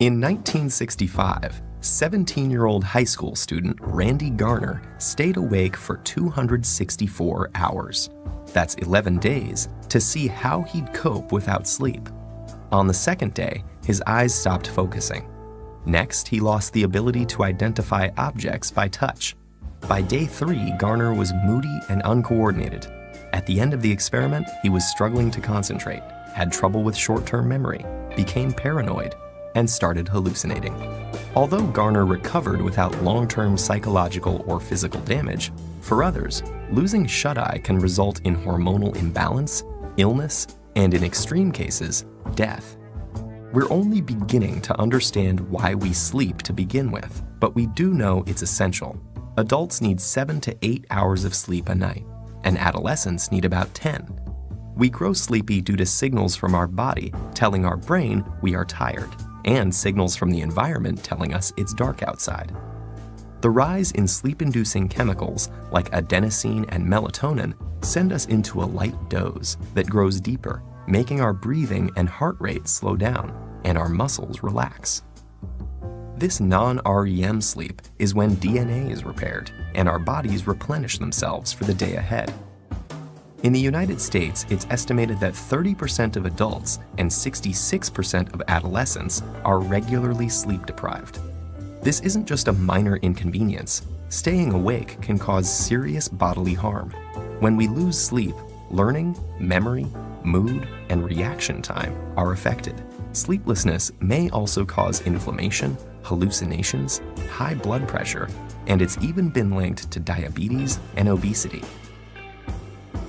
In 1965, 17-year-old high school student Randy Garner stayed awake for 264 hours. That's 11 days to see how he'd cope without sleep. On the second day, his eyes stopped focusing. Next, he lost the ability to identify objects by touch. By day 3, Garner was moody and uncoordinated. At the end of the experiment, he was struggling to concentrate, had trouble with short-term memory, became paranoid, and started hallucinating. Although Garner recovered without long-term psychological or physical damage, for others, losing shut-eye can result in hormonal imbalance, illness, and in extreme cases, death. We're only beginning to understand why we sleep to begin with, but we do know it's essential. Adults need 7 to 8 hours of sleep a night, and adolescents need about 10. We grow sleepy due to signals from our body telling our brain we are tired, and signals from the environment telling us it's dark outside. The rise in sleep-inducing chemicals like adenosine and melatonin send us into a light doze that grows deeper, making our breathing and heart rate slow down and our muscles relax. This non-REM sleep is when DNA is repaired and our bodies replenish themselves for the day ahead. In the United States, it's estimated that 30% of adults and 66% of adolescents are regularly sleep-deprived. This isn't just a minor inconvenience. Staying awake can cause serious bodily harm. When we lose sleep, learning, memory, mood, and reaction time are affected. Sleeplessness may also cause inflammation, hallucinations, high blood pressure, and it's even been linked to diabetes and obesity.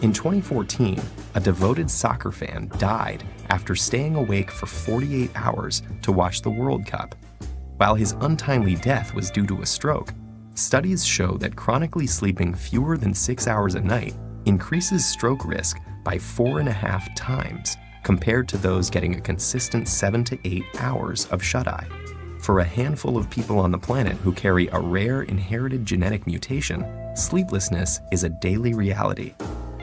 In 2014, a devoted soccer fan died after staying awake for 48 hours to watch the World Cup. While his untimely death was due to a stroke, studies show that chronically sleeping fewer than 6 hours a night increases stroke risk by 4.5 times compared to those getting a consistent 7 to 8 hours of shut-eye. For a handful of people on the planet who carry a rare inherited genetic mutation, sleeplessness is a daily reality.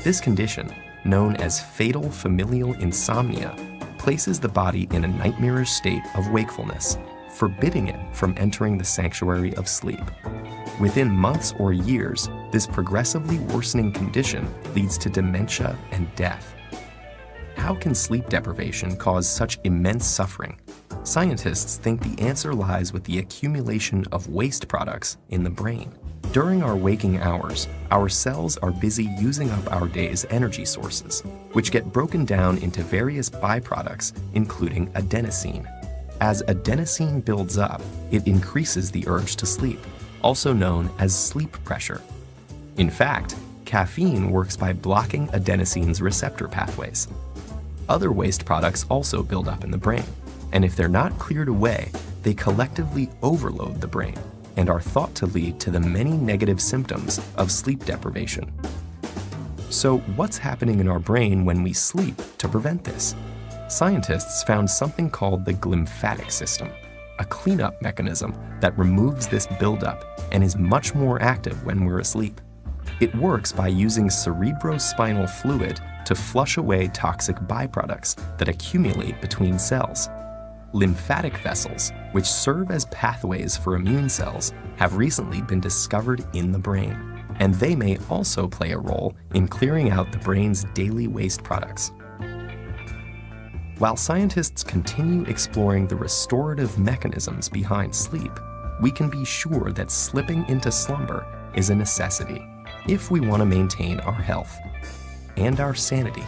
This condition, known as fatal familial insomnia, places the body in a nightmarish state of wakefulness, forbidding it from entering the sanctuary of sleep. Within months or years, this progressively worsening condition leads to dementia and death. How can sleep deprivation cause such immense suffering? Scientists think the answer lies with the accumulation of waste products in the brain. During our waking hours, our cells are busy using up our day's energy sources, which get broken down into various byproducts, including adenosine. As adenosine builds up, it increases the urge to sleep, also known as sleep pressure. In fact, caffeine works by blocking adenosine's receptor pathways. Other waste products also build up in the brain, and if they're not cleared away, they collectively overload the brain and are thought to lead to the many negative symptoms of sleep deprivation. So what's happening in our brain when we sleep to prevent this? Scientists found something called the glymphatic system, a cleanup mechanism that removes this buildup and is much more active when we're asleep. It works by using cerebrospinal fluid to flush away toxic byproducts that accumulate between cells. Lymphatic vessels, which serve as pathways for immune cells, have recently been discovered in the brain, and they may also play a role in clearing out the brain's daily waste products. While scientists continue exploring the restorative mechanisms behind sleep, we can be sure that slipping into slumber is a necessity if we want to maintain our health and our sanity.